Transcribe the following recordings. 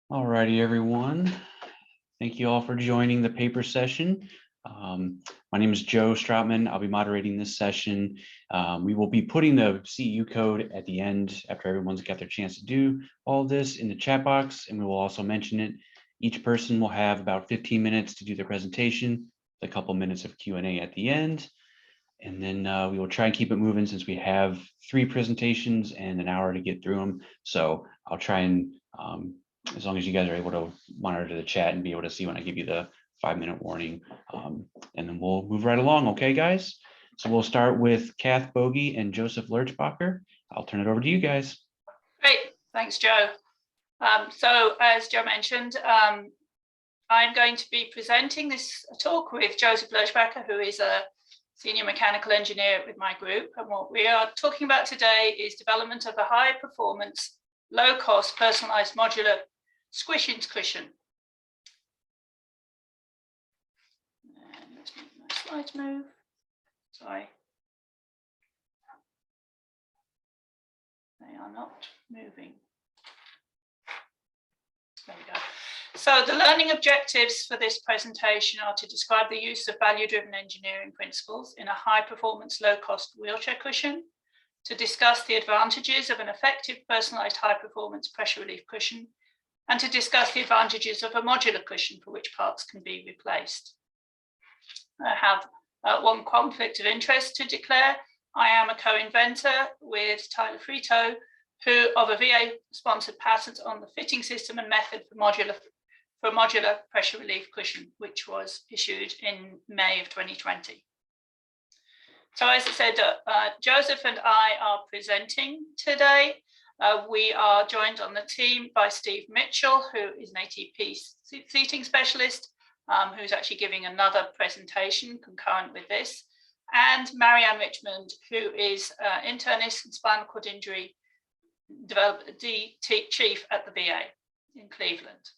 Alrighty, everyone. Thank you all for joining the paper session. My name is Joe Stroutman. I'll be moderating this session. We will be putting the CEU code at the end after everyone's got their chance to do all this in the chat box, and we will also mention it. Each person will have about 15 minutes to do their presentation, a couple minutes of Q&A at the end. And then we will try and keep it moving since we have 3 presentations and an hour to get through them. So I'll try and as long as you guys are able to monitor the chat and be able to see when I give you the 5-minute warning, and then we'll move right along. Okay, guys. So we'll start with Kath, Bogie, and Joseph Lerchbacker. I'll turn it over to you guys. Great, thanks, Joe. So as Joe mentioned, I'm going to be presenting this talk with Joseph Lerchbacker, who is a senior mechanical engineer with my group. And what we are talking about today is development of a high performance, low cost, personalized modular SquishINS cushion. And let's make my slides move. Sorry. They are not moving. There we go. So the learning objectives for this presentation are to describe the use of value-driven engineering principles in a high-performance, low-cost wheelchair cushion, to discuss the advantages of an effective personalized high-performance pressure relief cushion, and to discuss the advantages of a modular cushion for which parts can be replaced. I have one conflict of interest to declare. I am a co-inventor with Tyler Frito, of a VA-sponsored patent on the fitting system and method for modular pressure relief cushion, which was issued in May of 2020. So as I said, Joseph and I are presenting today. We are joined on the team by Steve Mitchell, who is an ATP seating specialist, who's actually giving another presentation concurrent with this, and Marianne Richmond, who is internist and spinal cord injury chief at the VA in Cleveland.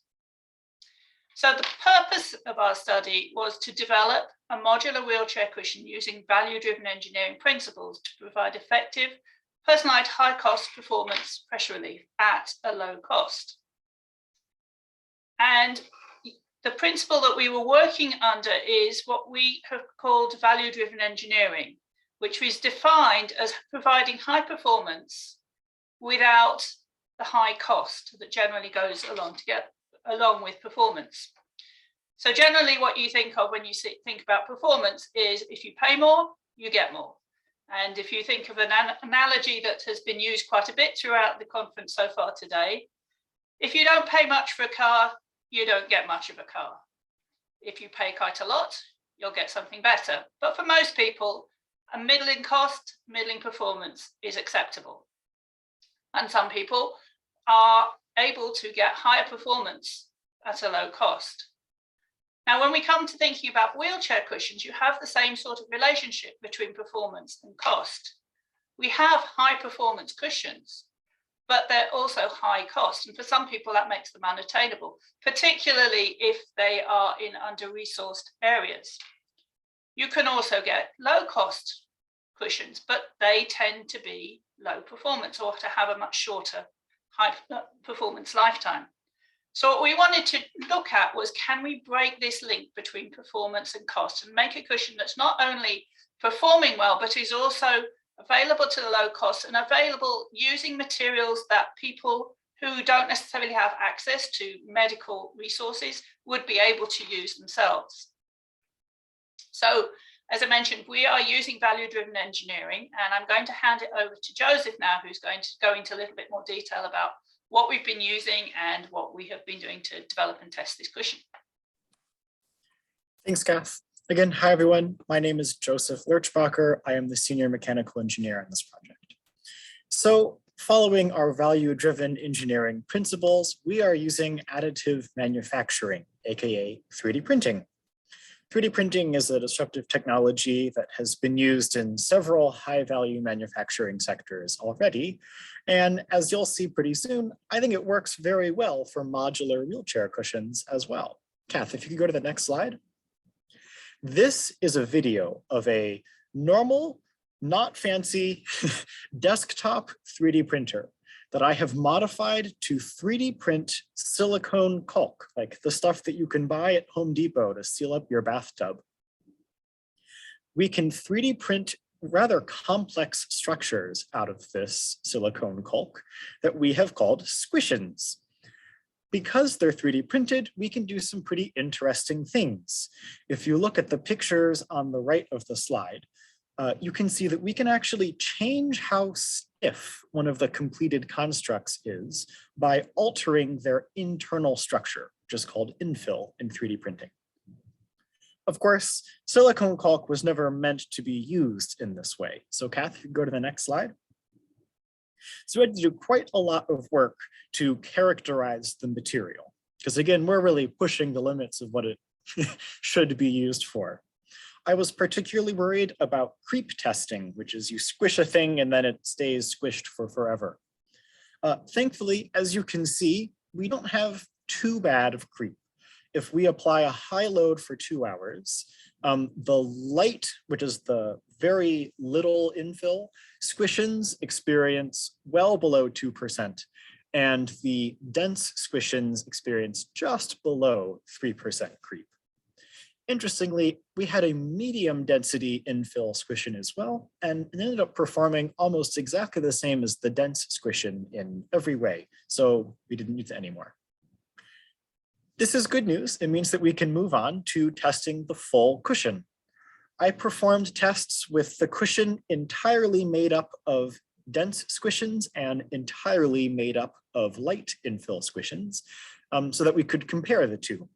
So the purpose of our study was to develop a modular wheelchair cushion using value-driven engineering principles to provide effective, personalized, high-cost performance pressure relief at a low cost. And the principle that we were working under is what we have called value-driven engineering, which is defined as providing high performance without the high cost that generally goes along with performance. So generally what you think of when you think about performance is if you pay more, you get more. And if you think of an analogy that has been used quite a bit throughout the conference so far today, if you don't pay much for a car, you don't get much of a car. If you pay quite a lot, you'll get something better. But for most people, a middling cost, middling performance is acceptable. And some people are able to get higher performance at a low cost. Now, when we come to thinking about wheelchair cushions, you have the same sort of relationship between performance and cost. We have high performance cushions, but they're also high cost. And for some people, that makes them unattainable, particularly if they are in under-resourced areas. You can also get low cost cushions, but they tend to be low performance or to have a much shorter high performance lifetime. So what we wanted to look at was, can we break this link between performance and cost and make a cushion that's not only performing well, but is also available to the low cost and available using materials that people who don't necessarily have access to medical resources would be able to use themselves. So as I mentioned, we are using value-driven engineering, and I'm going to hand it over to Joseph now, who's going to go into a little bit more detail about what we've been using and what we have been doing to develop and test this cushion. Thanks, Kath. Again, hi, everyone. My name is Joseph Lerchbacker. I am the senior mechanical engineer on this project. So following our value-driven engineering principles, we are using additive manufacturing, aka 3D printing. 3D printing is a disruptive technology that has been used in several high-value manufacturing sectors already. And as you'll see pretty soon, I think it works very well for modular wheelchair cushions as well. Kath, if you could go to the next slide. This is a video of a normal, not fancy desktop 3D printer. that I have modified to 3D print silicone caulk, like the stuff that you can buy at Home Depot to seal up your bathtub. We can 3D print rather complex structures out of this silicone caulk that we have called SquishINS. Because they're 3D printed, we can do some pretty interesting things. If you look at the pictures on the right of the slide, you can see that we can actually change how stiff one of the completed constructs is by altering their internal structure, which is called infill in 3D printing. Of course, silicone caulk was never meant to be used in this way. So Kath, if you go to the next slide. So we had to do quite a lot of work to characterize the material, because again, we're really pushing the limits of what it should be used for. I was particularly worried about creep testing, which is you squish a thing and then it stays squished for forever. Thankfully, as you can see, we don't have too bad of creep. If we apply a high load for 2 hours, the light, which is the very little infill, SquishINS experience well below 2%, and the dense SquishINS experience just below 3% creep. Interestingly, we had a medium density infill SquishIN as well, and it ended up performing almost exactly the same as the dense SquishIN in every way, so we didn't use it anymore. This is good news. It means that we can move on to testing the full cushion. I performed tests with the cushion entirely made up of dense SquishINS and entirely made up of light infill SquishINS, so that we could compare the two.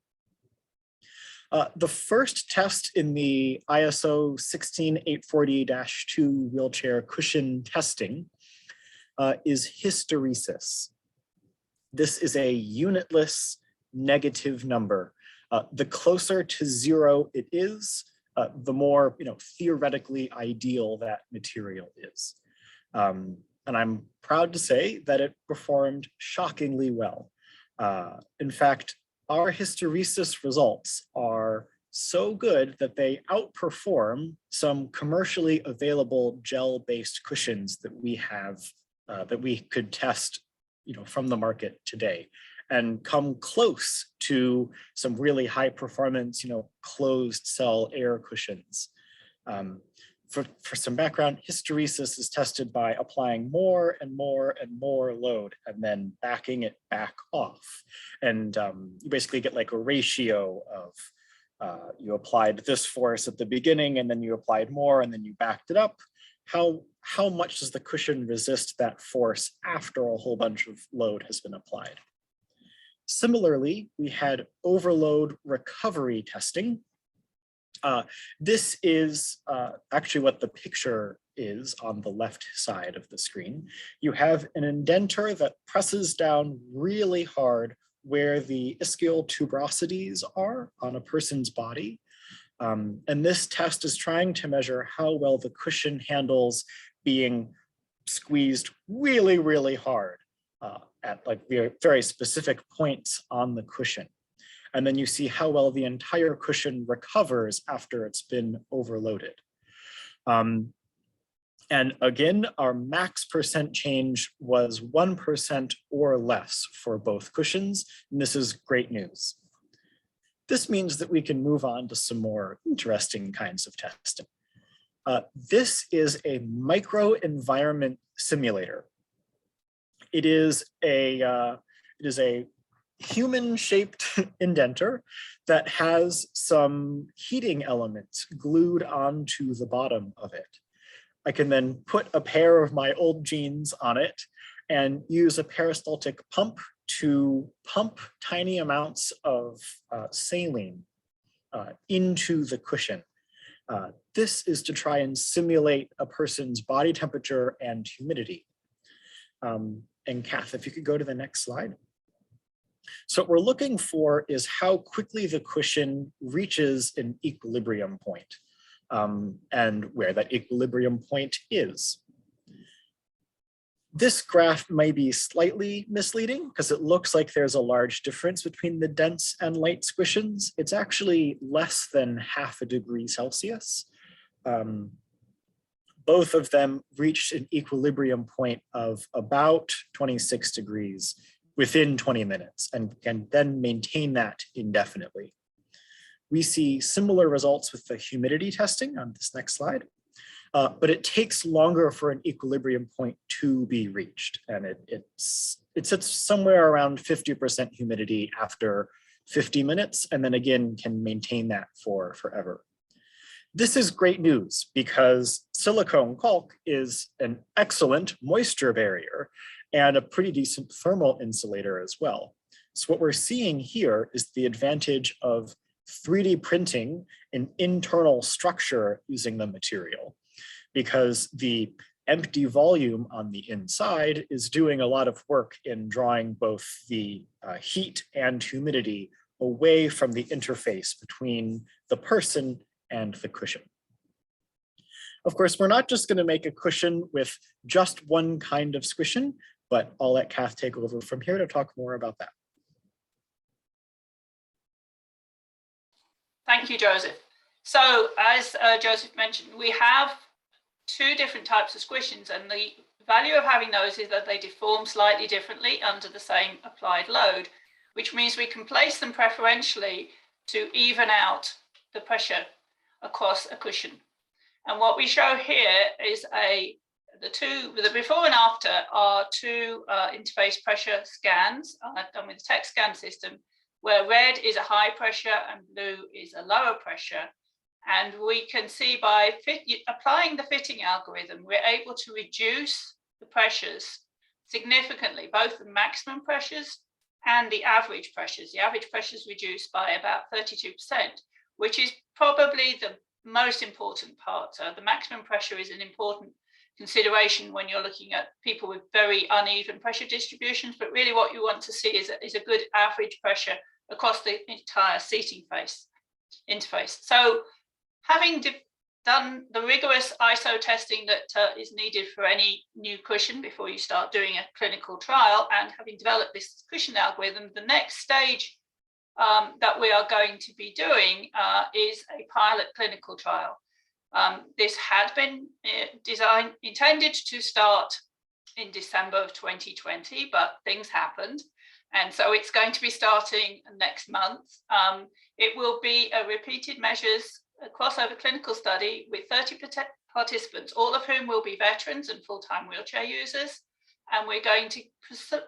The first test in the ISO 16840-2 wheelchair cushion testing is hysteresis. This is a unitless negative number. The closer to 0 it is, the more theoretically ideal that material is. And I'm proud to say that it performed shockingly well. In fact, our hysteresis results are so good that they outperform some commercially available gel-based cushions that we have, that we could test from the market today, and come close to some really high performance, closed cell air cushions. For some background, hysteresis is tested by applying more and more and more load and then backing it back off. And you basically get like a ratio of you applied this force at the beginning and then you applied more and then you backed it up. How much does the cushion resist that force after a whole bunch of load has been applied? Similarly, we had overload recovery testing. This is actually what the picture is on the left side of the screen. You have an indenter that presses down really hard where the ischial tuberosities are on a person's body. And this test is trying to measure how well the cushion handles being squeezed really, really hard at like very specific points on the cushion. And then you see how well the entire cushion recovers after it's been overloaded. And again, our max percent change was 1% or less for both cushions, and this is great news. This means that we can move on to some more interesting kinds of testing. This is a microenvironment simulator. It is a human-shaped indenter that has some heating elements glued onto the bottom of it. I can then put a pair of my old jeans on it and use a peristaltic pump to pump tiny amounts of saline into the cushion. This is to try and simulate a person's body temperature and humidity. And Kath, if you could go to the next slide. So what we're looking for is how quickly the cushion reaches an equilibrium point, and where that equilibrium point is. This graph may be slightly misleading because it looks like there's a large difference between the dense and light SquishINS. It's actually less than 0.5 degrees Celsius. both of them reached an equilibrium point of about 26 degrees within 20 minutes and can then maintain that indefinitely. We see similar results with the humidity testing on this next slide, but it takes longer for an equilibrium point to be reached. And it sits somewhere around 50% humidity after 50 minutes, and then again can maintain that for forever. This is great news because silicone caulk is an excellent moisture barrier and a pretty decent thermal insulator as well. So what we're seeing here is the advantage of 3D printing an internal structure using the material, because the empty volume on the inside is doing a lot of work in drawing both the heat and humidity away from the interface between the person and the cushion. Of course, we're not just going to make a cushion with just one kind of SquishIN, but I'll let Kath take over from here to talk more about that. Thank you, Joseph. So as Joseph mentioned, we have two different types of SquishINS, and the value of having those is that they deform slightly differently under the same applied load, which means we can place them preferentially to even out the pressure across a cushion. And what we show here is the before and after are two interface pressure scans done with the TEC scan system, where red is a high pressure and blue is a lower pressure. And we can see by applying the fitting algorithm, we're able to reduce the pressures significantly, both the maximum pressures and the average pressures. The average pressure is reduced by about 32%, which is probably the most important part. So the maximum pressure is an important consideration when you're looking at people with very uneven pressure distributions, but really what you want to see is a good average pressure across the entire seating interface. So having done the rigorous ISO testing that is needed for any new cushion before you start doing a clinical trial, and having developed this cushion algorithm, the next stage that we are going to be doing is a pilot clinical trial. This had been intended to start in December of 2020, but things happened. And so it's going to be starting next month. It will be a repeated measures crossover clinical study with 30 participants, all of whom will be veterans and full-time wheelchair users. And we're going to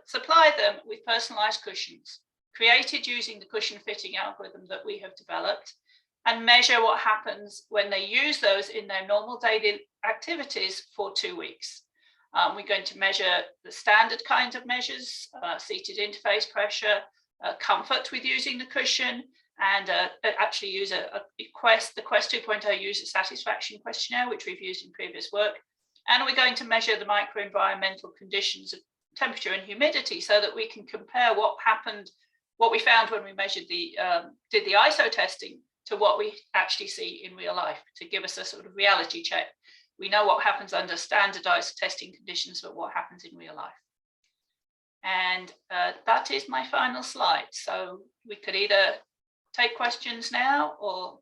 supply them with personalized cushions created using the cushion fitting algorithm that we have developed, and measure what happens when they use those in their normal daily activities for 2 weeks. We're going to measure the standard kinds of measures, seated interface pressure, comfort with using the cushion, and actually use the Quest 2.0 user satisfaction questionnaire, which we've used in previous work. And we're going to measure the microenvironmental conditions of temperature and humidity so that we can compare what we found when we measured did the ISO testing to what we actually see in real life, to give us a sort of reality check. We know what happens under standardized testing conditions, but what happens in real life. And that is my final slide. So we could either take questions now or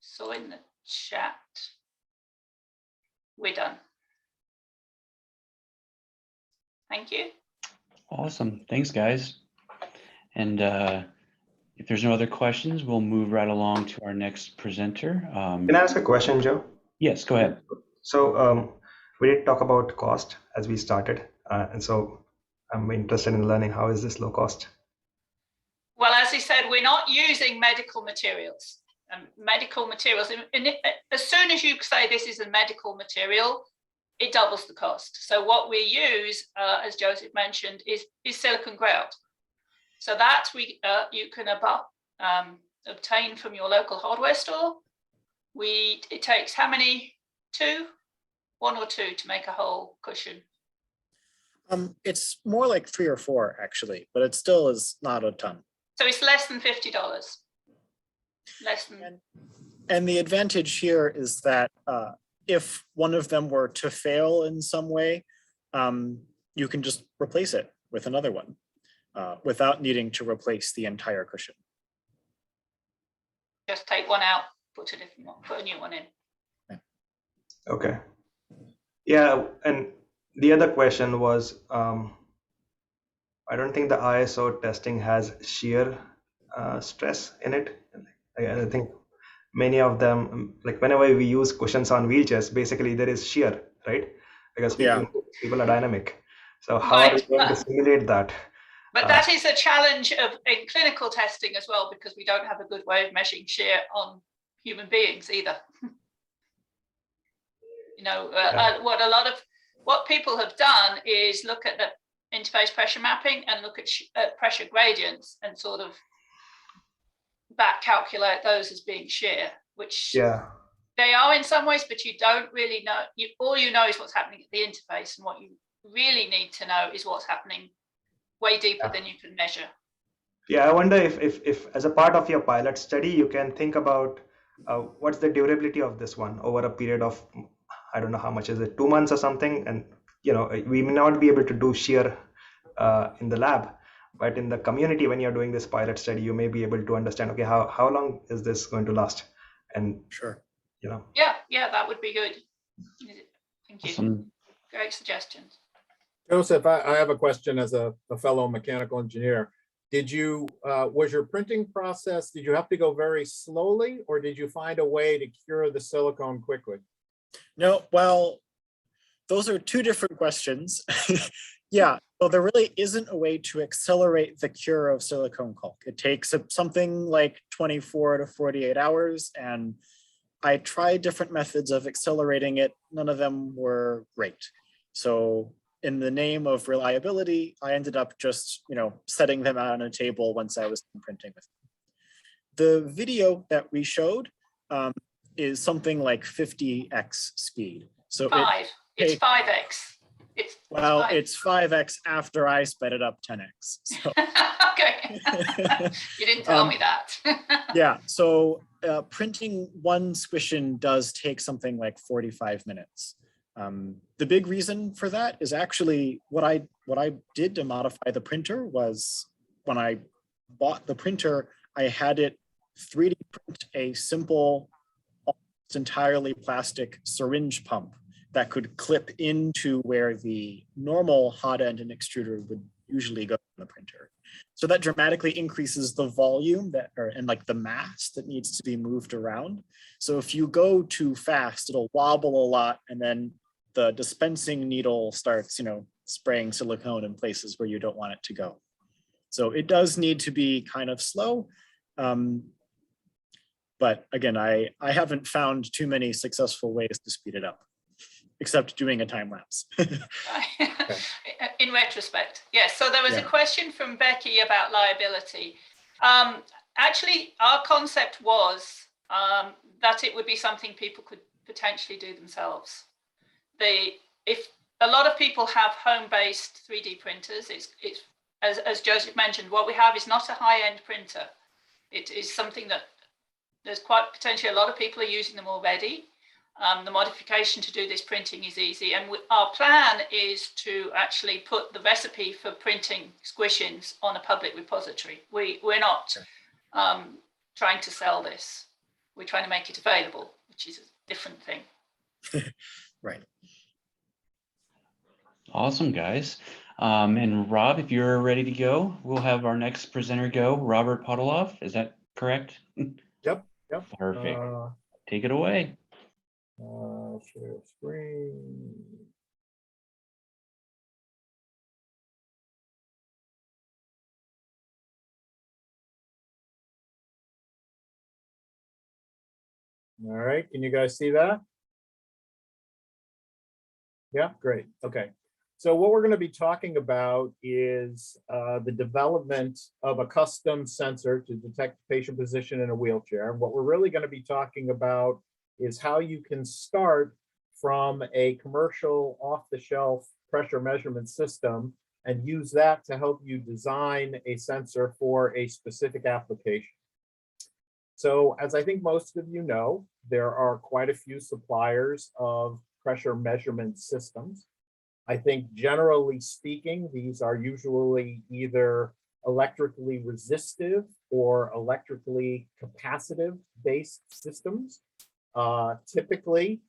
so in the chat. We're done. Thank you. Awesome. Thanks, guys. And if there's no other questions, we'll move right along to our next presenter. Can I ask a question, Joe? Yes, go ahead. So we did talk about cost as we started. And so I'm interested in learning, how is this low cost? Well, as I said, we're not using medical materials. Medical materials, as soon as you say this is a medical material, it doubles the cost. So what we use, as Joseph mentioned, is silicone grout. So that you can obtain from your local hardware store. It takes how many? One or two to make a whole cushion? It's more like 3 or 4 actually, but it still is not a ton. So it's less than $50. Less than. And the advantage here is that if one of them were to fail in some way, you can just replace it with another one without needing to replace the entire cushion. Just take one out, put a new one in. Okay. Yeah, and the other question was, I don't think the ISO testing has shear stress in it. I think many of them, like whenever we use cushions on wheelchairs, basically there is shear, right? Because Yeah. people are dynamic. So how are we Right. going to simulate that? But that is a challenge in clinical testing as well, because we don't have a good way of measuring shear on human beings either. You know, what people have done is look at the interface pressure mapping and look at pressure gradients and sort of back calculate those as being shear, which Yeah. they are in some ways, but you don't really know. All you know is what's happening at the interface, and what you really need to know is what's happening way deeper than you can measure. Yeah, I wonder if as a part of your pilot study, you can think about what's the durability of this one over a period of, I don't know how much is it, 2 months or something. And, we may not be able to do shear in the lab, but in the community, when you're doing this pilot study, you may be able to understand, okay, how long is this going to last? And, Sure. Yeah, that would be good. Thank you. Awesome. Great suggestions. Joseph, I have a question as a fellow mechanical engineer. Was your printing process, did you have to go very slowly, or did you find a way to cure the silicone quickly? No, well, those are two different questions. Yeah, well, there really isn't a way to accelerate the cure of silicone caulk. It takes something like 24 to 48 hours, and I tried different methods of accelerating it. None of them were great. So in the name of reliability, I ended up just, setting them out on a table once I was printing with them. The video that we showed is something like 50x speed. So it's 5x. It's 5x after I sped it up 10x. So. Okay. You didn't tell me that. Yeah, so printing one SquishIN does take something like 45 minutes. The big reason for that is actually what I did to modify the printer was when I bought the printer, I had it 3D print a simple, almost entirely plastic syringe pump that could clip into where the normal hot end and extruder would usually go on the printer. So that dramatically increases the volume and like the mass that needs to be moved around. So if you go too fast, it'll wobble a lot, and then the dispensing needle starts, spraying silicone in places where you don't want it to go. So it does need to be kind of slow. But again, I haven't found too many successful ways to speed it up, except doing a time lapse. In retrospect, yes. So there was a question from Becky about liability. Actually, our concept was that it would be something people could potentially do themselves. If a lot of people have home-based 3D printers, it's as Joseph mentioned, what we have is not a high-end printer. It is something that there's quite potentially a lot of people are using them already. The modification to do this printing is easy, and our plan is to actually put the recipe for printing SquishINS on a public repository. We're not trying to sell this. We're trying to make it available, which is a different thing. Right. Awesome, guys. And Rob, if you're ready to go, we'll have our next presenter go, Robert Podoloff. Is that correct? Yep. Perfect. Take it away. Share screen. All right, can you guys see that? Yeah, great. Okay. So what we're going to be talking about is the development of a custom sensor to detect patient position in a wheelchair. And what we're really going to be talking about is how you can start from a commercial off-the-shelf pressure measurement system and use that to help you design a sensor for a specific application. So as I think most of you know, there are quite a few suppliers of pressure measurement systems. I think generally speaking, these are usually either electrically resistive or electrically capacitive based systems. Typically,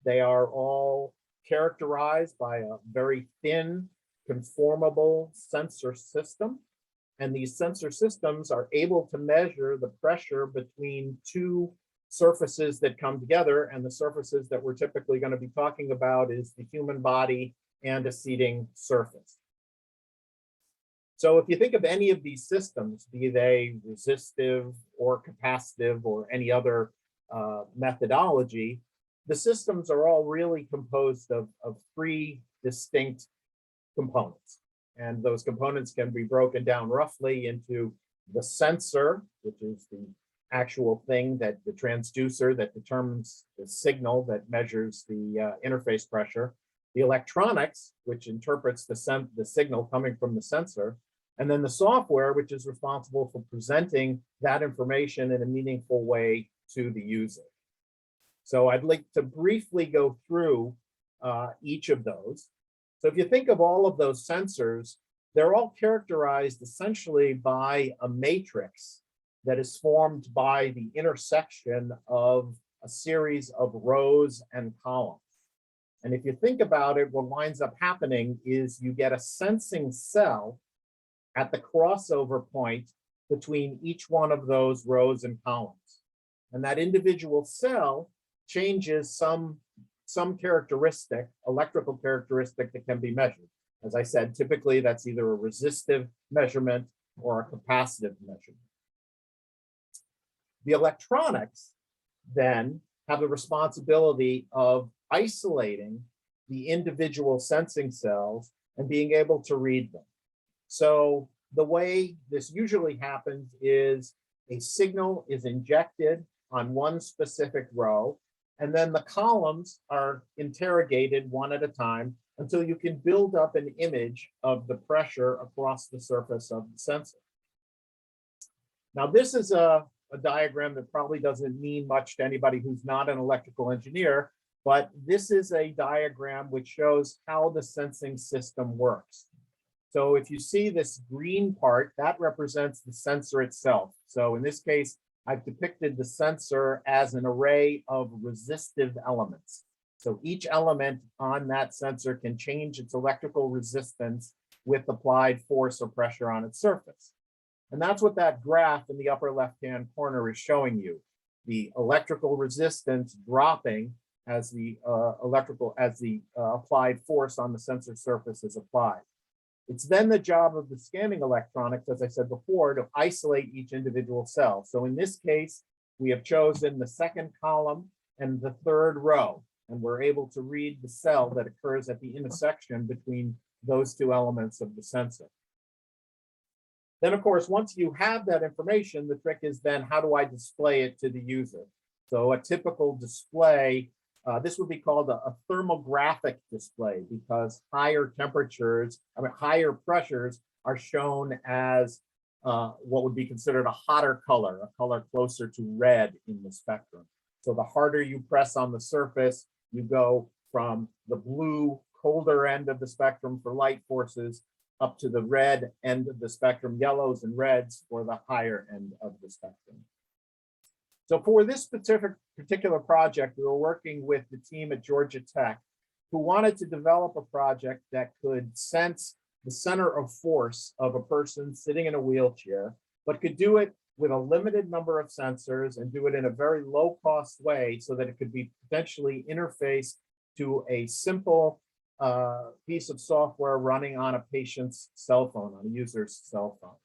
They are all characterized by a very thin, conformable sensor system. And these sensor systems are able to measure the pressure between two surfaces that come together. And the surfaces that we're typically going to be talking about is the human body and a seating surface. So if you think of any of these systems, be they resistive or capacitive or any other methodology, the systems are all really composed of three distinct components. And those components can be broken down roughly into the sensor, which is the actual thing, that the transducer that determines the signal that measures the interface pressure, the electronics, which interprets the signal coming from the sensor, and then the software, which is responsible for presenting that information in a meaningful way to the user. So I'd like to briefly go through each of those. So if you think of all of those sensors, they're all characterized essentially by a matrix that is formed by the intersection of a series of rows and columns. And if you think about it, what winds up happening is you get a sensing cell at the crossover point between each one of those rows and columns. And that individual cell changes some characteristic, electrical characteristic that can be measured. As I said, typically that's either a resistive measurement or a capacitive measurement. The electronics then have the responsibility of isolating the individual sensing cells and being able to read them. So the way this usually happens is a signal is injected on one specific row, and then the columns are interrogated one at a time until you can build up an image of the pressure across the surface of the sensor. Now, this is a diagram that probably doesn't mean much to anybody who's not an electrical engineer, but this is a diagram which shows how the sensing system works. So if you see this green part, that represents the sensor itself. So in this case, I've depicted the sensor as an array of resistive elements. So each element on that sensor can change its electrical resistance with applied force or pressure on its surface. And that's what that graph in the upper left-hand corner is showing you. The electrical resistance dropping as the applied force on the sensor surface is applied. It's then the job of the scanning electronics, as I said before, to isolate each individual cell. So in this case, we have chosen the second column and the third row, and we're able to read the cell that occurs at the intersection between those two elements of the sensor. Then, of course, once you have that information, the trick is then how do I display it to the user? So a typical display, this would be called a thermographic display, because higher pressures are shown as what would be considered a hotter color, a color closer to red in the spectrum. So the harder you press on the surface, you go from the blue, colder end of the spectrum for light forces up to the red end of the spectrum, yellows and reds for the higher end of the spectrum. So for this particular project, we were working with the team at Georgia Tech, who wanted to develop a project that could sense the center of force of a person sitting in a wheelchair, but could do it with a limited number of sensors and do it in a very low-cost way so that it could be potentially interfaced to a simple piece of software running on a patient's cell phone, on a user's cell phone.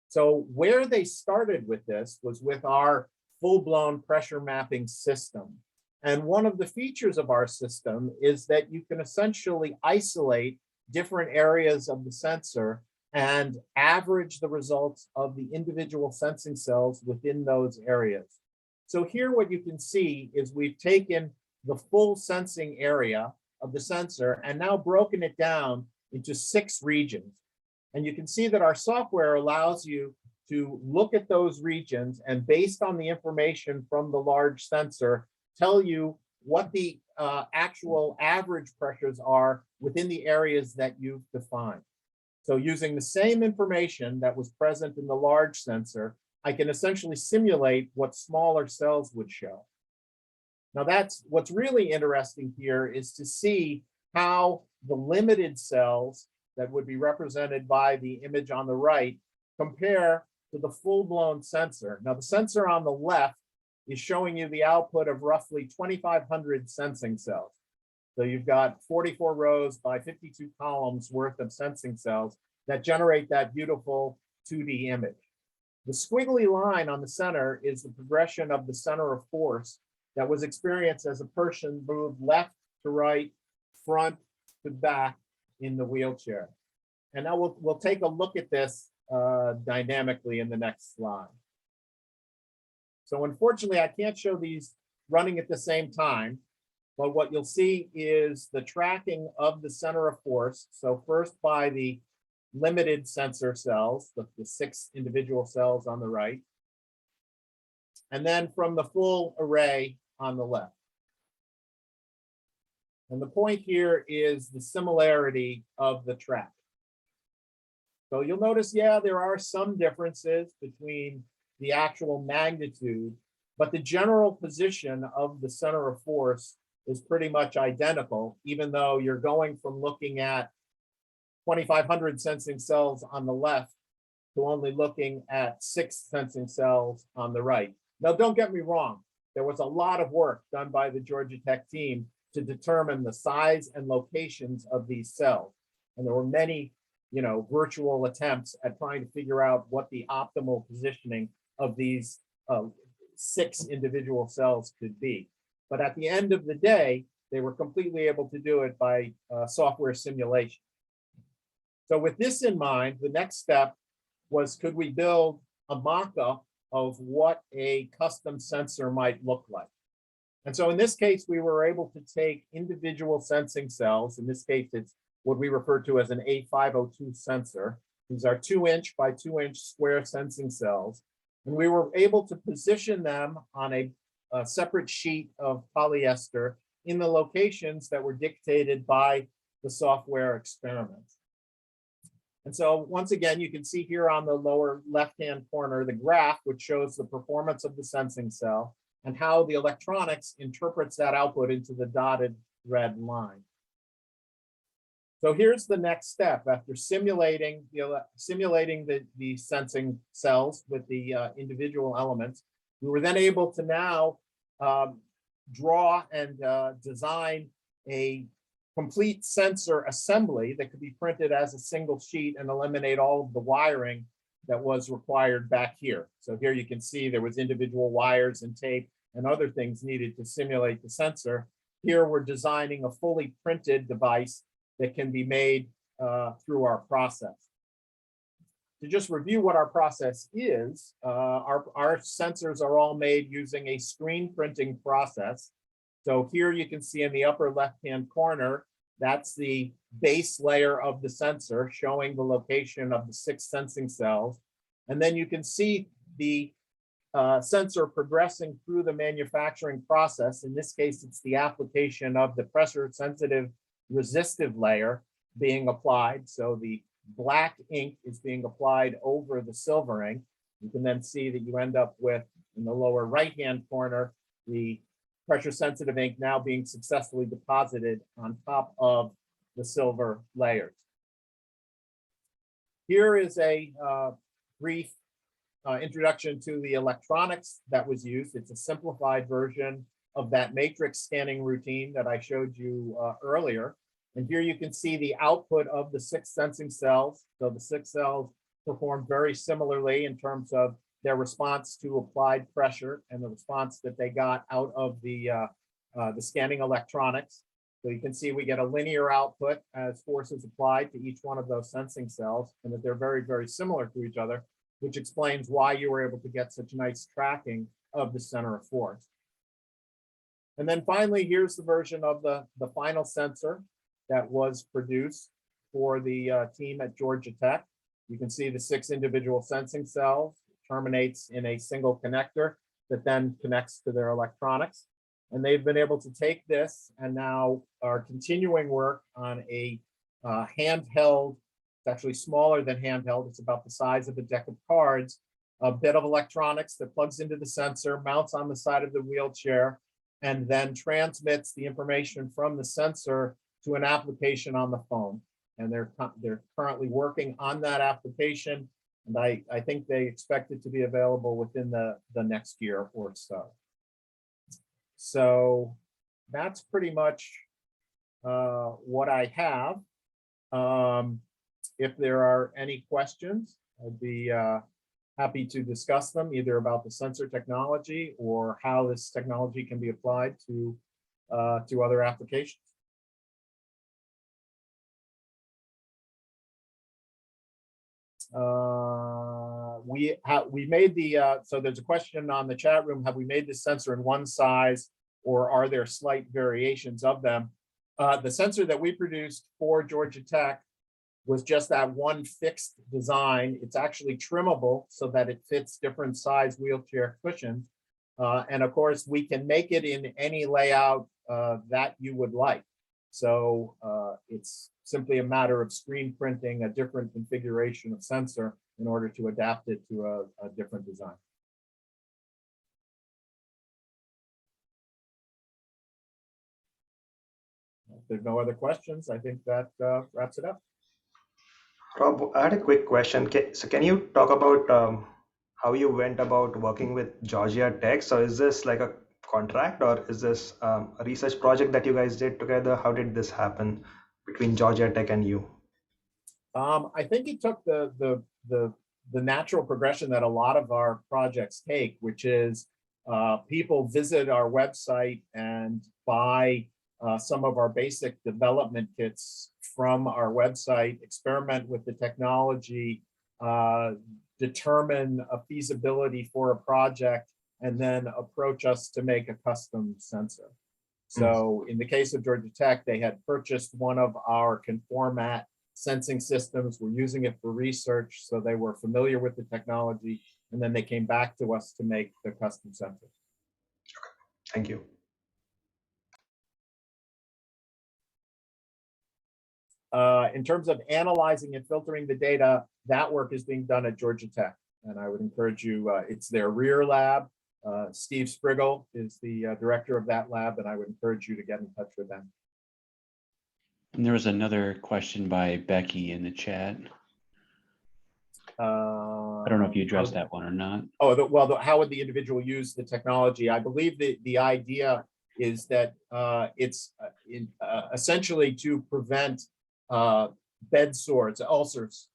So where they started with this was with our full-blown pressure mapping system. And one of the features of our system is that you can essentially isolate different areas of the sensor and average the results of the individual sensing cells within those areas. So here what you can see is we've taken the full sensing area of the sensor and now broken it down into 6 regions. And you can see that our software allows you to look at those regions and, based on the information from the large sensor, tell you what the actual average pressures are within the areas that you've defined. So using the same information that was present in the large sensor, I can essentially simulate what smaller cells would show. Now that's what's really interesting here is to see how the limited cells that would be represented by the image on the right compare to the full-blown sensor. Now the sensor on the left is showing you the output of roughly 2,500 sensing cells. So you've got 44 rows by 52 columns worth of sensing cells that generate that beautiful 2D image. The squiggly line on the center is the progression of the center of force that was experienced as a person moved left to right, front to back in the wheelchair. And now we'll take a look at this dynamically in the next slide. So unfortunately, I can't show these running at the same time, but what you'll see is the tracking of the center of force. So first by the limited sensor cells, the 6 individual cells on the right, and then from the full array on the left. And the point here is the similarity of the track. So you'll notice, yeah, there are some differences between the actual magnitude, but the general position of the center of force is pretty much identical, even though you're going from looking at 2,500 sensing cells on the left to only looking at 6 sensing cells on the right. Now, don't get me wrong. There was a lot of work done by the Georgia Tech team to determine the size and locations of these cells. And there were many, virtual attempts at trying to figure out what the optimal positioning of these 6 individual cells could be. But at the end of the day, they were completely able to do it by software simulation. So with this in mind, the next step was, could we build a mock-up of what a custom sensor might look like? And so in this case, we were able to take individual sensing cells. In this case, it's what we refer to as an A502 sensor. These are 2-inch by 2-inch square sensing cells. And we were able to position them on a separate sheet of polyester in the locations that were dictated by the software experiment. And so once again, you can see here on the lower left-hand corner, the graph, which shows the performance of the sensing cell and how the electronics interprets that output into the dotted red line. So here's the next step. After simulating the sensing cells with the individual elements, we were then able to now draw and design a complete sensor assembly that could be printed as a single sheet and eliminate all of the wiring that was required back here. So here you can see there was individual wires and tape and other things needed to simulate the sensor. Here we're designing a fully printed device that can be made through our process. To just review what our process is, our sensors are all made using a screen printing process. So here you can see in the upper left-hand corner, that's the base layer of the sensor showing the location of the 6 sensing cells. And then you can see the sensor progressing through the manufacturing process. In this case, it's the application of the pressure-sensitive resistive layer being applied. So the black ink is being applied over the silver ink. You can then see that you end up with, in the lower right-hand corner, the pressure-sensitive ink now being successfully deposited on top of the silver layers. Here is a brief introduction to the electronics that was used. It's a simplified version of that matrix scanning routine that I showed you earlier. And here you can see the output of the 6 sensing cells. So the 6 cells perform very similarly in terms of their response to applied pressure and the response that they got out of the scanning electronics. So you can see we get a linear output as force is applied to each one of those sensing cells, and that they're very, very similar to each other, which explains why you were able to get such nice tracking of the center of force. And then finally, here's the version of the final sensor that was produced for the team at Georgia Tech. You can see the 6 individual sensing cells, terminates in a single connector that then connects to their electronics. And they've been able to take this and now are continuing work on a handheld, it's actually smaller than handheld, it's about the size of a deck of cards, a bit of electronics that plugs into the sensor, mounts on the side of the wheelchair, and then transmits the information from the sensor to an application on the phone. And they're currently working on that application. And I think they expect it to be available within the next year or so. So that's pretty much what I have. If there are any questions, I'd be happy to discuss them, either about the sensor technology or how this technology can be applied to other applications. We made the so there's a question on the chat room: have we made the sensor in one size, or are there slight variations of them? The sensor that we produced for Georgia Tech was just that one fixed design. It's actually trimmable so that it fits different size wheelchair cushions. And of course, we can make it in any layout that you would like. So it's simply a matter of screen printing a different configuration of sensor in order to adapt it to a different design. If there's no other questions, I think that wraps it up. Rob, I had a quick question. So can you talk about how you went about working with Georgia Tech? So is this like a contract, or is this a research project that you guys did together? How did this happen between Georgia Tech and you? I think it took the natural progression that a lot of our projects take, which is people visit our website and buy some of our basic development kits from our website, experiment with the technology, determine a feasibility for a project, and then approach us to make a custom sensor. So in the case of Georgia Tech, they had purchased one of our conformat sensing systems, were using it for research, so they were familiar with the technology, and then they came back to us to make the custom sensor. Thank you. In terms of analyzing and filtering the data, that work is being done at Georgia Tech. And I would encourage you, it's their rear lab. Steve Spriggle is the director of that lab, and I would encourage you to get in touch with them. And there was another question by Becky in the chat. I don't know if you addressed that one or not. Oh, how would the individual use the technology? I believe that the idea is that it's essentially to prevent bed sores, ulcers.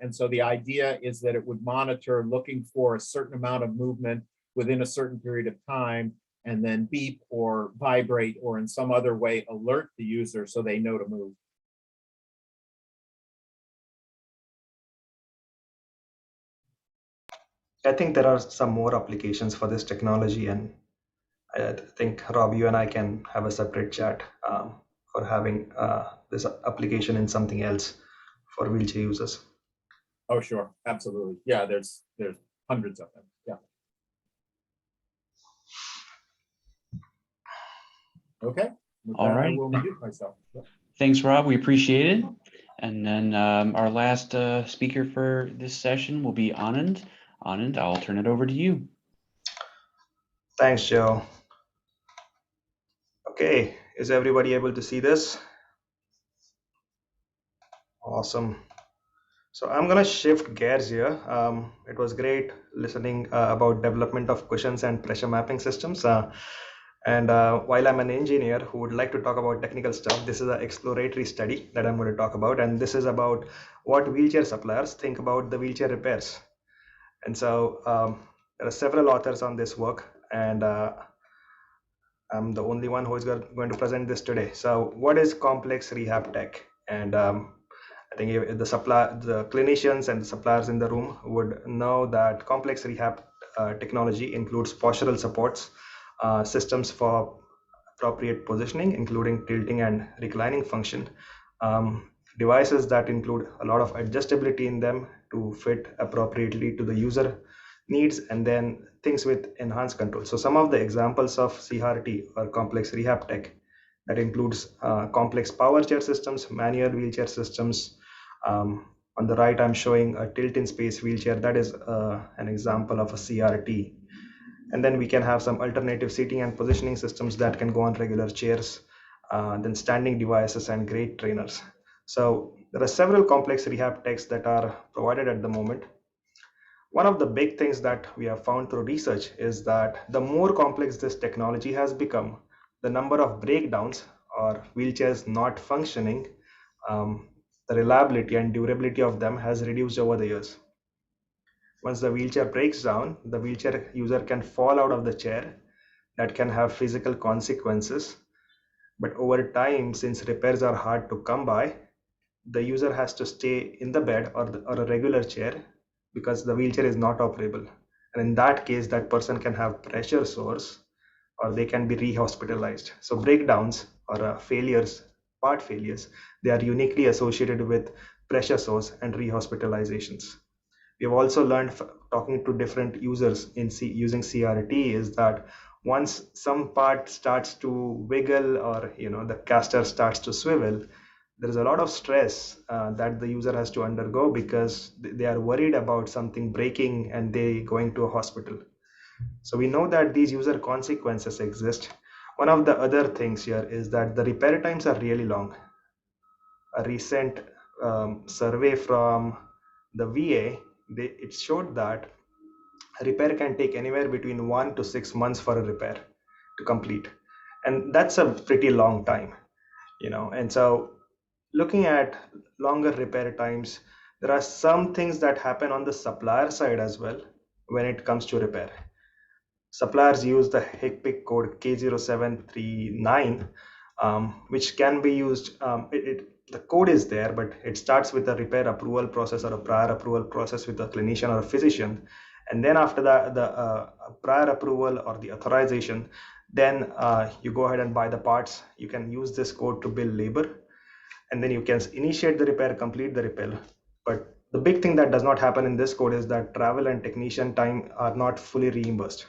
And so the idea is that it would monitor looking for a certain amount of movement within a certain period of time, and then beep or vibrate or in some other way alert the user so they know to move. I think there are some more applications for this technology, and I think Rob, you and I can have a separate chat for having this application in something else for wheelchair users. Oh, sure, absolutely. Yeah, there's hundreds of them. Yeah. Okay. All right. I will mute myself. Thanks, Rob. We appreciate it. And then our last speaker for this session will be Anand. Anand, I'll turn it over to you. Thanks, Joe. Okay, is everybody able to see this? Awesome. So I'm gonna shift gears here. It was great listening about development of cushions and pressure mapping systems. And while I'm an engineer who would like to talk about technical stuff, this is an exploratory study that I'm going to talk about. And this is about what wheelchair suppliers think about the wheelchair repairs. And so there are several authors on this work, and I'm the only one who is going to present this today. So what is complex rehab tech? And I think the clinicians and the suppliers in the room would know that complex rehab technology includes postural supports, systems for appropriate positioning, including tilting and reclining function, devices that include a lot of adjustability in them to fit appropriately to the user needs, and then things with enhanced control. So some of the examples of CRT or complex rehab tech that includes complex power chair systems, manual wheelchair systems. On the right, I'm showing a tilt in space wheelchair. That is an example of a CRT. And then we can have some alternative seating and positioning systems that can go on regular chairs, then standing devices and great trainers. So there are several complex rehab techs that are provided at the moment. One of the big things that we have found through research is that the more complex this technology has become, the number of breakdowns or wheelchairs not functioning, the reliability and durability of them has reduced over the years. Once the wheelchair breaks down, the wheelchair user can fall out of the chair. That can have physical consequences. But over time, since repairs are hard to come by, the user has to stay in the bed or a regular chair because the wheelchair is not operable. And in that case, that person can have pressure sores or they can be re-hospitalized. So breakdowns or failures, part failures, they are uniquely associated with pressure sores and re-hospitalizations. We've also learned talking to different users in using CRT is that once some part starts to wiggle or the caster starts to swivel, there is a lot of stress that the user has to undergo because they are worried about something breaking and they going to a hospital. So we know that these user consequences exist. One of the other things here is that the repair times are really long. A recent survey from the VA, it showed that a repair can take anywhere between 1 to 6 months for a repair to complete, and that's a pretty long time, and so looking at longer repair times, there are some things that happen on the supplier side as well when it comes to repair. Suppliers use the HCPC code K0739, which can be used. The code is there, but it starts with a repair approval process or a prior approval process with a clinician or a physician. And then after that, the prior approval or the authorization, then you go ahead and buy the parts. You can use this code to bill labor. And then you can initiate the repair, complete the repair. But the big thing that does not happen in this code is that travel and technician time are not fully reimbursed.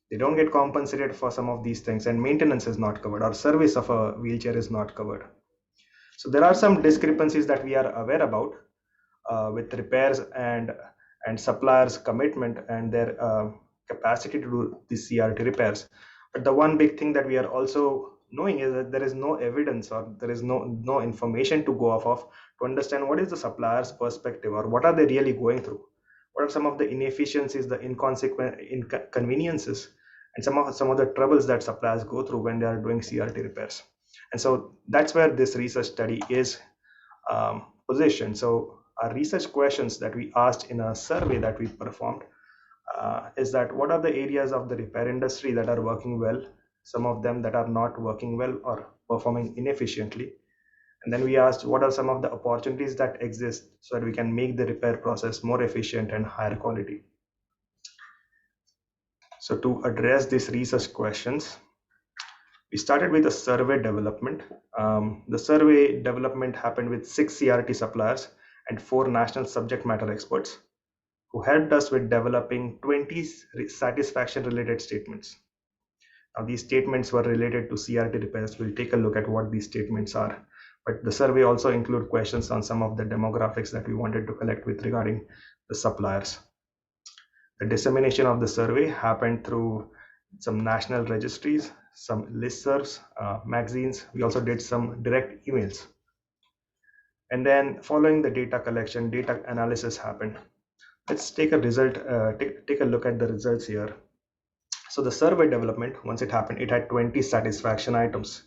They don't get compensated for some of these things, and maintenance is not covered, or service of a wheelchair is not covered. So there are some discrepancies that we are aware about with repairs and suppliers' commitment and their capacity to do these CRT repairs. But the one big thing that we are also knowing is that there is no evidence or there is no information to go off of to understand what is the supplier's perspective or what are they really going through. What are some of the inefficiencies, the inconveniences, and some of the troubles that suppliers go through when they are doing CRT repairs. And so that's where this research study is positioned. So our research questions that we asked in a survey that we performed is that what are the areas of the repair industry that are working well, some of them that are not working well or performing inefficiently. And then we asked what are some of the opportunities that exist so that we can make the repair process more efficient and higher quality. So to address these research questions, we started with a survey development. The survey development happened with 6 CRT suppliers and 4 national subject matter experts who helped us with developing 20 satisfaction related statements. Now these statements were related to CRT repairs. We'll take a look at what these statements are. But the survey also included questions on some of the demographics that we wanted to collect with regarding the suppliers. The dissemination of the survey happened through some national registries, some listservs, magazines. We also did some direct emails. And then following the data collection, data analysis happened. Let's take a look at the results here. So the survey development, once it happened, it had 20 satisfaction items.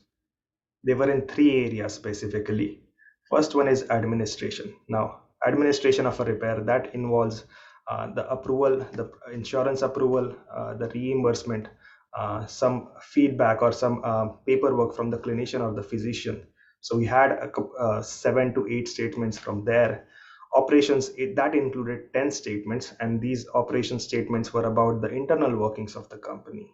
They were in 3 areas specifically. First one is administration. Now, administration of a repair, that involves the approval, the insurance approval, the reimbursement, some feedback or some paperwork from the clinician or the physician. So we had 7 to 8 statements from there. Operations, that included 10 statements, and these operation statements were about the internal workings of the company,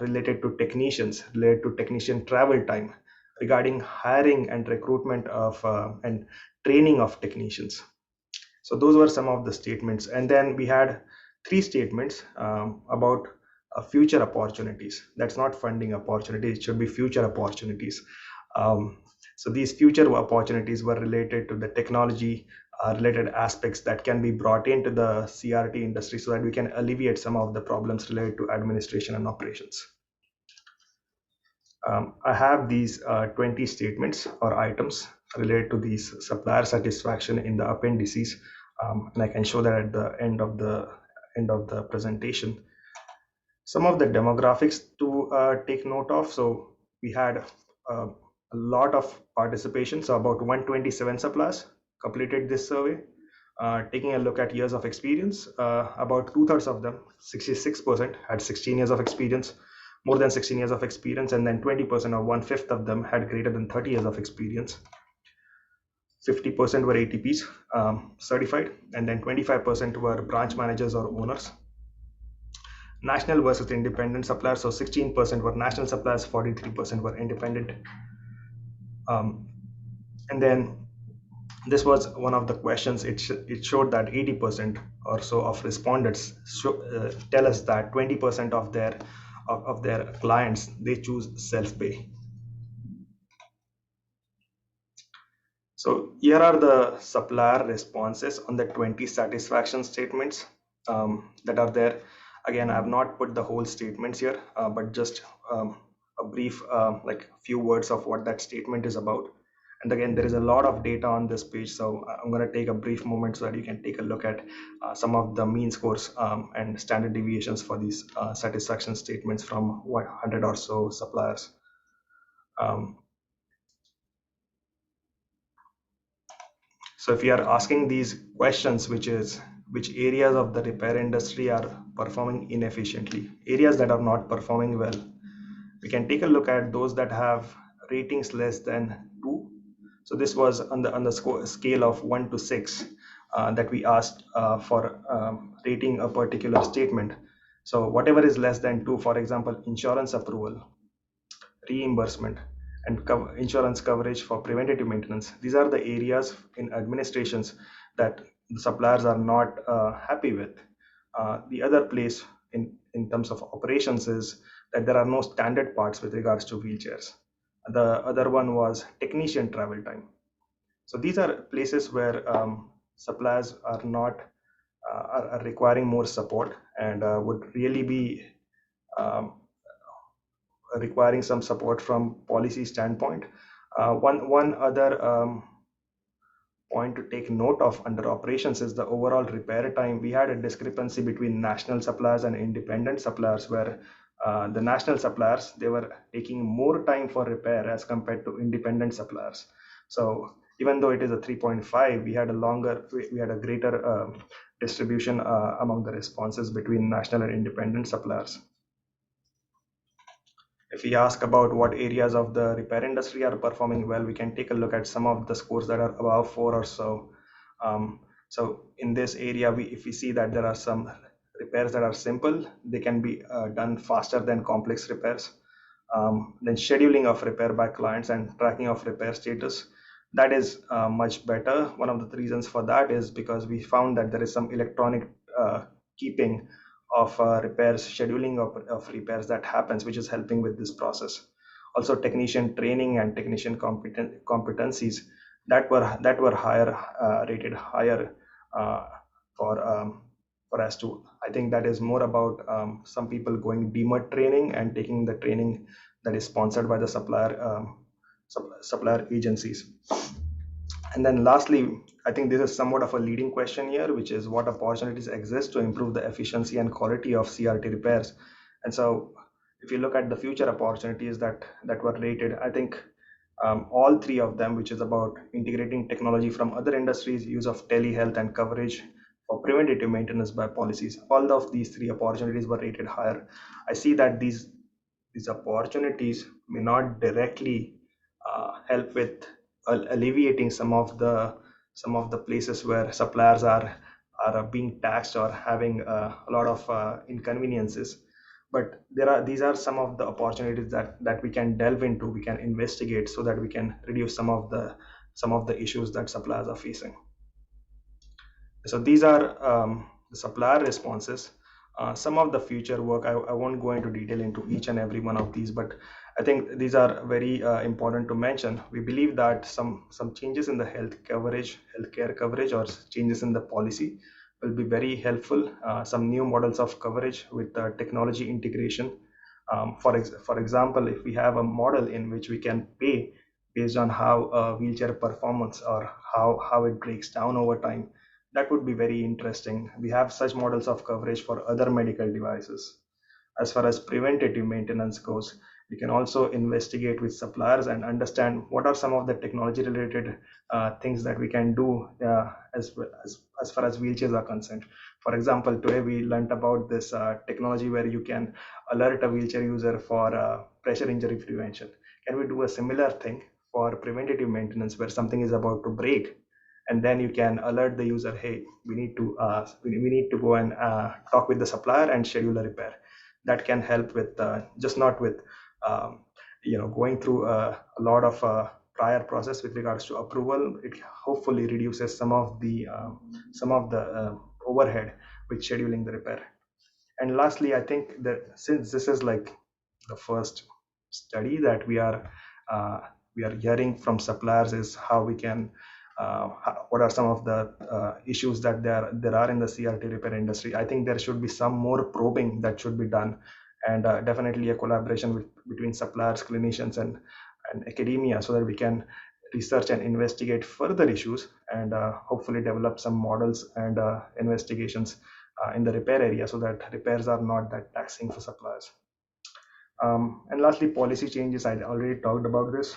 related to technicians, related to technician travel time, regarding hiring and recruitment of and training of technicians. So those were some of the statements. And then we had 3 statements about future opportunities. That's not funding opportunities, it should be future opportunities. So these future opportunities were related to the technology related aspects that can be brought into the CRT industry so that we can alleviate some of the problems related to administration and operations. I have these 20 statements or items related to these supplier satisfaction in the appendices, and I can show that at the end of the presentation. Some of the demographics to take note of. So we had a lot of participation. So about 127 suppliers completed this survey. Taking a look at years of experience, about 2/3 of them, 66%, had 16 years of experience, more than 16 years of experience, and then 20% or 1/5 of them had greater than 30 years of experience. 50% were ATPs certified, and then 25% were branch managers or owners. National versus independent suppliers, so 16% were national suppliers, 43% were independent. And then this was one of the questions. It showed that 80% or so of respondents tell us that 20% of their clients, they choose self-pay. So here are the supplier responses on the 20 satisfaction statements that are there. Again, I have not put the whole statements here, but just a brief, like a few words of what that statement is about. And again, there is a lot of data on this page, so I'm going to take a brief moment so that you can take a look at some of the mean scores and standard deviations for these satisfaction statements from 100 or so suppliers. So if you are asking these questions, which areas of the repair industry are performing inefficiently, areas that are not performing well, we can take a look at those that have ratings less than 2. So this was on the scale of 1 to 6 that we asked for rating a particular statement. So whatever is less than 2, for example, insurance approval, reimbursement, and insurance coverage for preventative maintenance. These are the areas in administrations that the suppliers are not happy with. The other place in terms of operations is that there are no standard parts with regards to wheelchairs. The other one was technician travel time. So these are places where suppliers are not are requiring more support and would really be requiring some support from policy standpoint. One other point to take note of under operations is the overall repair time. We had a discrepancy between national suppliers and independent suppliers, where the national suppliers, they were taking more time for repair as compared to independent suppliers. So even though it is a 3.5, we had a greater distribution among the responses between national and independent suppliers. If we ask about what areas of the repair industry are performing well, we can take a look at some of the scores that are above 4 or so. So in this area, if we see that there are some repairs that are simple, they can be done faster than complex repairs. Then scheduling of repair by clients and tracking of repair status, that is much better. One of the reasons for that is because we found that there is some electronic keeping of repairs, scheduling of repairs that happens, which is helping with this process. Also, technician training and technician competencies that were higher, rated higher for us to. I think that is more about some people going DMUT training and taking the training that is sponsored by the supplier agencies. And then lastly, I think this is somewhat of a leading question here, which is what opportunities exist to improve the efficiency and quality of CRT repairs. And so if you look at the future opportunities that were rated, I think all three of them, which is about integrating technology from other industries, use of telehealth and coverage for preventative maintenance by policies, all of these three opportunities were rated higher. I see that these opportunities may not directly help with alleviating some of the places where suppliers are being taxed or having a lot of inconveniences, but these are some of the opportunities that we can delve into, we can investigate, so that we can reduce some of the issues that suppliers are facing. So these are the supplier responses. Some of the future work, I won't go into detail into each and every one of these, but I think these are very important to mention. We believe that some changes in the healthcare coverage, or changes in the policy will be very helpful. Some new models of coverage with technology integration. For example, if we have a model in which we can pay based on how wheelchair performance, or how it breaks down over time, that would be very interesting. We have such models of coverage for other medical devices. As far as preventative maintenance goes, we can also investigate with suppliers and understand what are some of the technology related things that we can do as far as wheelchairs are concerned. For example, today we learned about this technology where you can alert a wheelchair user for pressure injury prevention. Can we do a similar thing for preventative maintenance, where something is about to break, and then you can alert the user, hey, we need to go and talk with the supplier and schedule a repair. That can help with just not with going through a lot of prior process with regards to approval. It hopefully reduces some of the overhead with scheduling the repair. And lastly, I think that since this is like the first study that we are hearing from suppliers, is how we can what are some of the issues that there are in the CRT repair industry. I think there should be some more probing that should be done, and definitely a collaboration between suppliers, clinicians, and academia, so that we can research and investigate further issues, and hopefully develop some models and investigations in the repair area, so that repairs are not that taxing for suppliers. And lastly, policy changes. I already talked about this.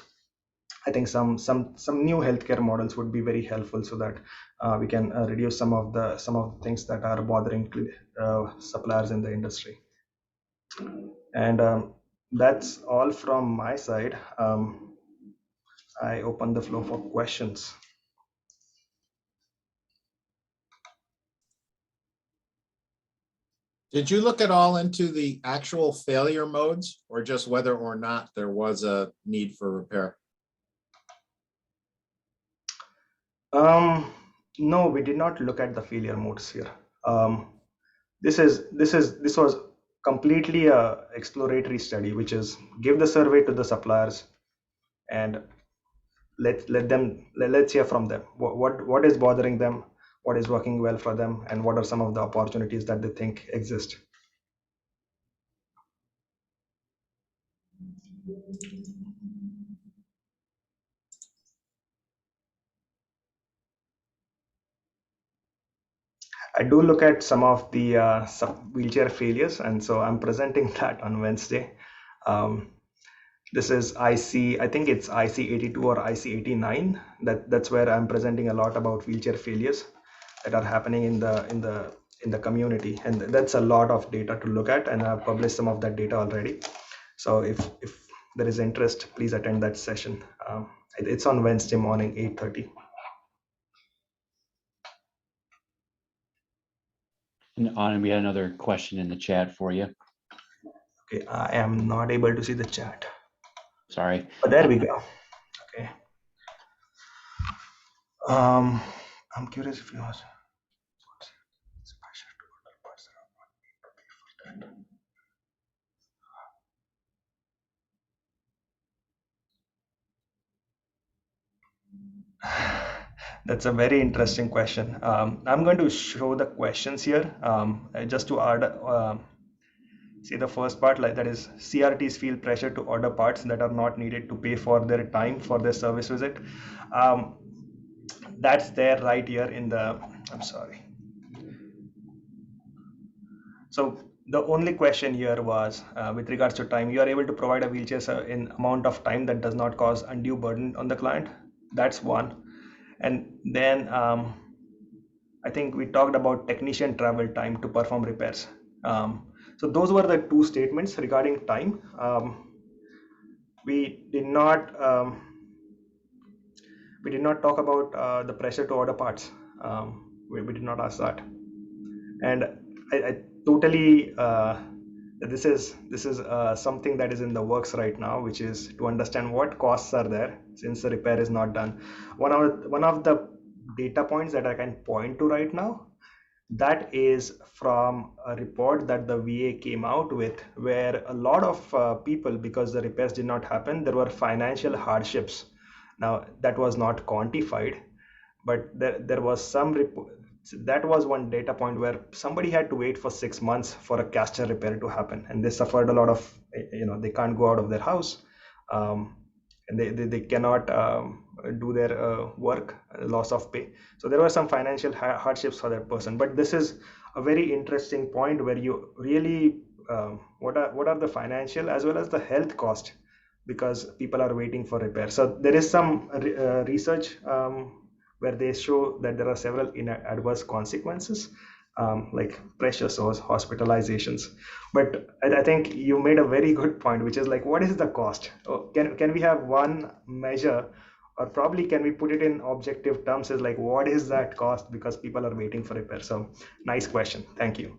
I think some new healthcare models would be very helpful, so that we can reduce some of the things that are bothering suppliers in the industry. And that's all from my side. I open the floor for questions. Did you look at all into the actual failure modes, or just whether or not there was a need for repair? No, we did not look at the failure modes here. This was completely a exploratory study, which is give the survey to the suppliers and let's hear from them what is bothering them, what is working well for them, and what are some of the opportunities that they think exist. I do look at some of the wheelchair failures, and so I'm presenting that on Wednesday. This is IC, I think it's IC 82 or IC 89. That's where I'm presenting a lot about wheelchair failures that are happening in the community, and that's a lot of data to look at, and I've published some of that data already. So if there is interest, please attend that session. It's on Wednesday morning, 8:30. And Anand, we had another question in the chat for you. Okay, I am not able to see the chat. Sorry. But there we go. Okay. I'm curious if you ask. That's a very interesting question. I'm going to show the questions here just to add. See the first part, like that is CRTs feel pressure to order parts that are not needed to pay for their time for their service visit. That's there right here in the, I'm sorry. So the only question here was with regards to time, you are able to provide a wheelchair in amount of time that does not cause undue burden on the client. That's one. And then I think we talked about technician travel time to perform repairs. So those were the two statements regarding time. We did not talk about the pressure to order parts. We did not ask that. And I totally this is something that is in the works right now, which is to understand what costs are there since the repair is not done. One of the data points that I can point to right now That is from a report that the VA came out with, where a lot of people, because the repairs did not happen, there were financial hardships. Now, that was not quantified, but there was some report. That was one data point where somebody had to wait for 6 months for a caster repair to happen, and they suffered a lot of, they can't go out of their house, and they cannot do their work, loss of pay. So there were some financial hardships for that person. But this is a very interesting point where you really, what are the financial as well as the health cost, because people are waiting for repair. So there is some research where they show that there are several adverse consequences, like pressure sores, hospitalizations. But I think you made a very good point, which is like, what is the cost? Can we have one measure, or probably can we put it in objective terms, is like, what is that cost, because people are waiting for repair? So nice question. Thank you.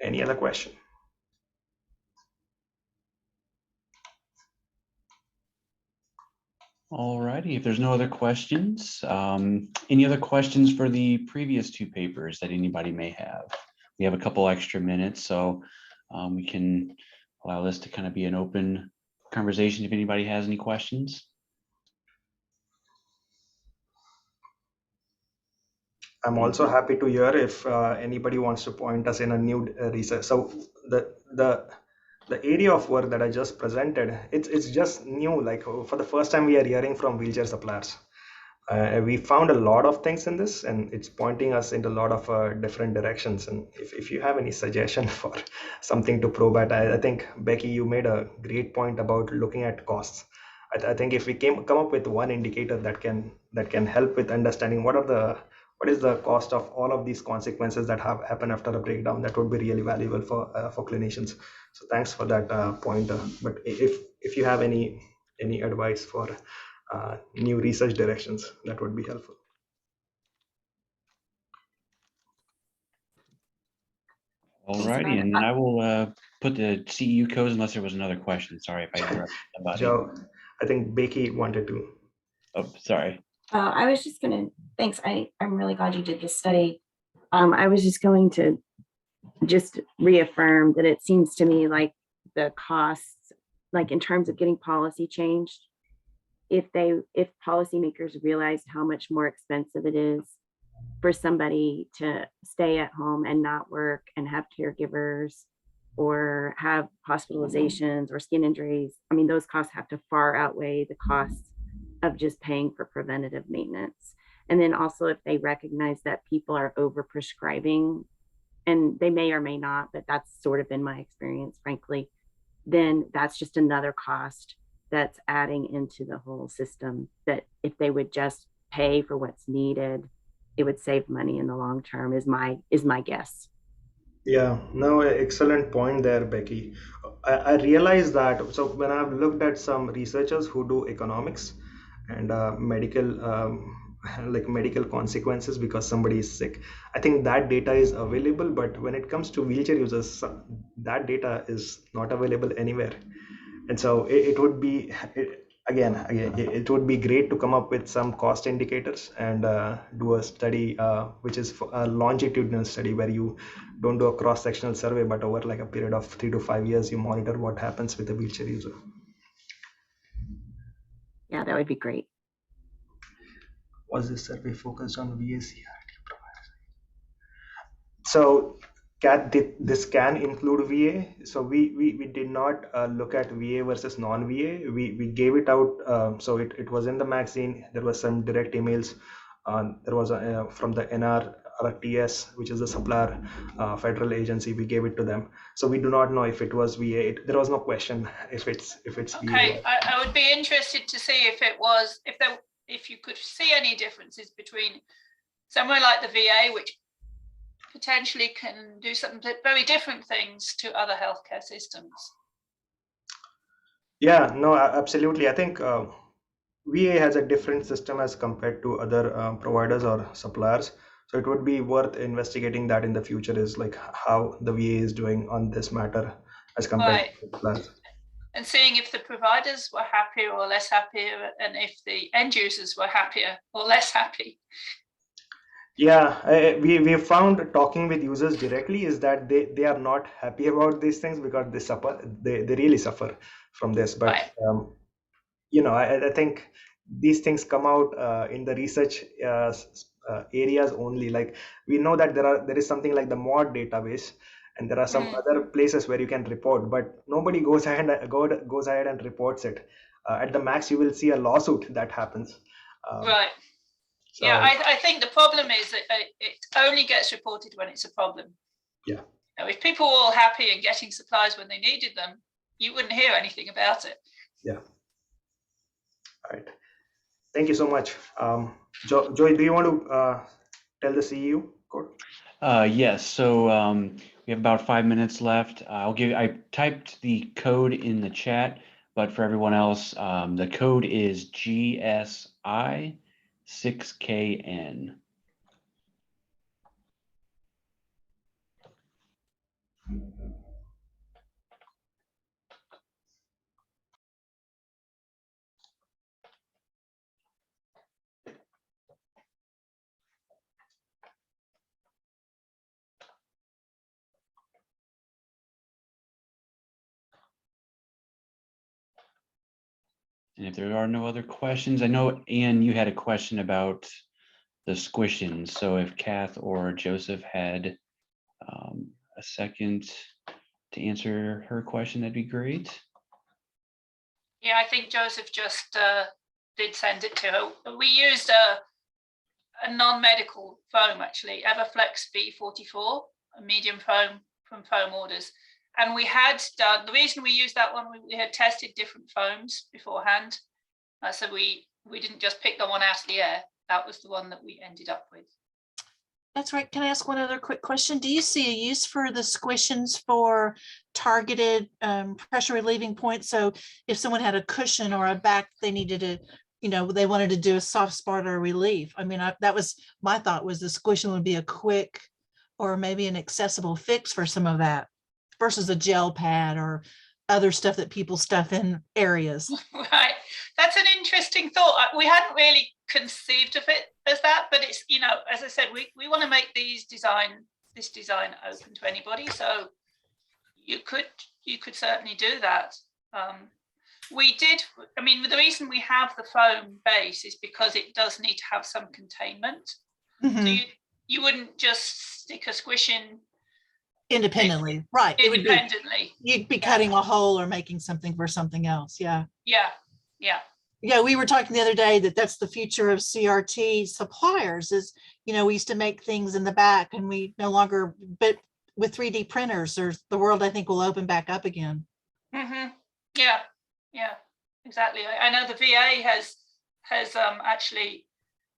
Any other question? All righty, if there's no other questions, any other questions for the previous two papers that anybody may have? We have a couple extra minutes, so we can allow this to kind of be an open conversation if anybody has any questions. I'm also happy to hear if anybody wants to point us in a new research. So the area of work that I just presented, it's just new. Like, for the first time, we are hearing from wheelchair suppliers. We found a lot of things in this, and it's pointing us into a lot of different directions. And if you have any suggestion for something to probe at, I think, Becky, you made a great point about looking at costs. I think if we come up with one indicator that can help with understanding what is the cost of all of these consequences that have happened after a breakdown, that would be really valuable for clinicians. So thanks for that pointer. But if you have any advice for new research directions, that would be helpful. All righty, and then I will put the CEU codes unless there was another question. Sorry if I interrupted somebody. Joe, I think Becky wanted to. Oh, sorry. I was just going to, thanks. I'm really glad you did this study. I was just going to reaffirm that it seems to me like the costs, like in terms of getting policy changed, if policymakers realized how much more expensive it is for somebody to stay at home and not work and have caregivers or have hospitalizations or skin injuries, I mean, those costs have to far outweigh the costs of just paying for preventative maintenance. And then also, if they recognize that people are overprescribing, and they may or may not, but that's sort of been my experience, frankly, then that's just another cost that's adding into the whole system, that if they would just pay for what's needed, it would save money in the long term, is my guess. Yeah, no, excellent point there, Becky. I realized that, so when I've looked at some researchers who do economics and medical consequences because somebody is sick, I think that data is available. But when it comes to wheelchair users, that data is not available anywhere. And so it would be, it would be great to come up with some cost indicators and do a study, which is a longitudinal study where you don't do a cross-sectional survey, but over like a period of 3 to 5 years, you monitor what happens with a wheelchair user. Yeah, that would be great. Was this survey focused on VA-CRT providers? So, Kath, this can include VA. So we did not look at VA versus non-VA. We gave it out. So it was in the magazine. There was some direct emails. There was from the NRRTS, which is the supplier federal agency. We gave it to them. So we do not know if it was VA. There was no question if it's okay. VA. I would be interested to see if you could see any differences between somewhere like the VA, which potentially can do some very different things to other healthcare systems. Yeah, no, absolutely. I think VA has a different system as compared to other providers or suppliers. So it would be worth investigating that in the future, is like how the VA is doing on this matter as compared to suppliers. and seeing if the providers were happier or less happier, and if the end users were happier or less happy. Yeah, we found talking with users directly is that they are not happy about these things because they really suffer from this. But Right. I think these things come out in the research areas only. Like we know that there is something like the MOD database, and there are some other places where you can report, but nobody goes ahead and reports it. At the max, you will see a lawsuit that happens. Right. So, Yeah, I think the problem is that it only gets reported when it's a problem. Yeah. If people were all happy and getting supplies when they needed them, you wouldn't hear anything about it. Yeah. All right. Thank you so much. Joy, do you want to tell the CEU code? Yes, so we have about 5 minutes left. I typed the code in the chat, but for everyone else, the code is GSI 6KN. And if there are no other questions, I know, Ann, you had a question about the SquishINS. So if Kath or Joseph had a second to answer her question, that'd be great. Yeah, I think Joseph just did send it to her. We used a non-medical foam, actually, Everflex V44, a medium foam from Foam Orders. And we had done, the reason we used that one, we had tested different foams beforehand. So we didn't just pick the one out of the air. That was the one that we ended up with. That's right. Can I ask one other quick question? Do you see a use for the SquishINS for targeted pressure relieving points? So if someone had a cushion or a back, they needed to, they wanted to do a soft spot or relief. I mean, that was my thought, was the SquishINS would be a quick or maybe an accessible fix for some of that versus a gel pad or other stuff that people stuff in areas. Right. That's an interesting thought. We hadn't really conceived of it as that, but it's, as I said, we want to make this design open to anybody. So you could certainly do that. We did, the reason we have the foam base is because it does need to have some containment. Mm-hmm. So you wouldn't just stick a squish in independently, right? Independently. You'd be cutting a hole or making something for something else. Yeah. Yeah, we were talking the other day that's the future of CRT suppliers is, we used to make things in the back and we no longer, but with 3D printers, the world, I think, will open back up again. Mm-hmm. Yeah, exactly. I know the VA has actually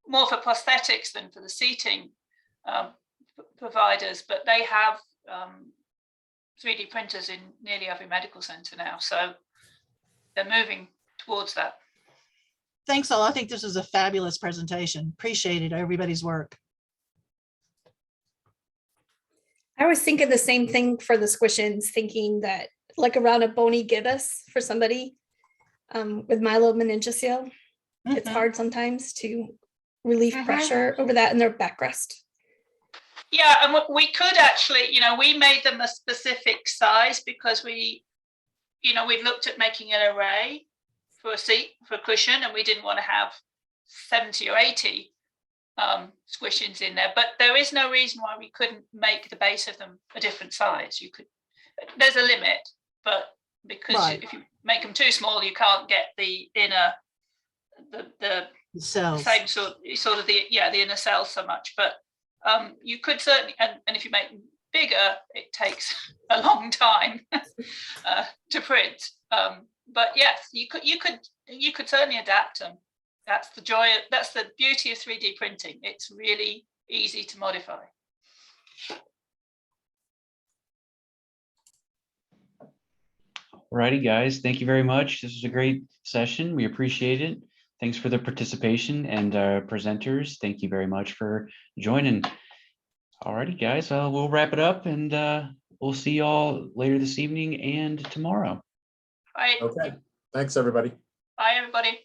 more for prosthetics than for the seating providers, but they have 3D printers in nearly every medical center now. So they're moving towards that. Thanks all. I think this is a fabulous presentation. Appreciated everybody's work. I was thinking the same thing for the SquishINS, thinking that like around a bony gibbous for somebody with myelomeningocele, it's hard sometimes to relieve pressure over that in their backrest. Yeah, and we could actually, we made them a specific size because we looked at making an array for a seat, for a cushion, and we didn't want to have 70 or 80 SquishINS in there. But there is no reason why we couldn't make the base of them a different size. You could, there's a limit, but because if you make them too small, you can't get the inner, the cells. Same sort of the inner cells so much. But you could certainly, and if you make them bigger, it takes a long time to print. But yes, you could certainly adapt them. That's the joy. That's the beauty of 3D printing. It's really easy to modify. Alrighty, guys. Thank you very much. This was a great session. We appreciate it. Thanks for the participation, and presenters. Thank you very much for joining. Alrighty, guys. We'll wrap it up, and we'll see y'all later this evening and tomorrow. Right. Okay, thanks, everybody. Bye, everybody.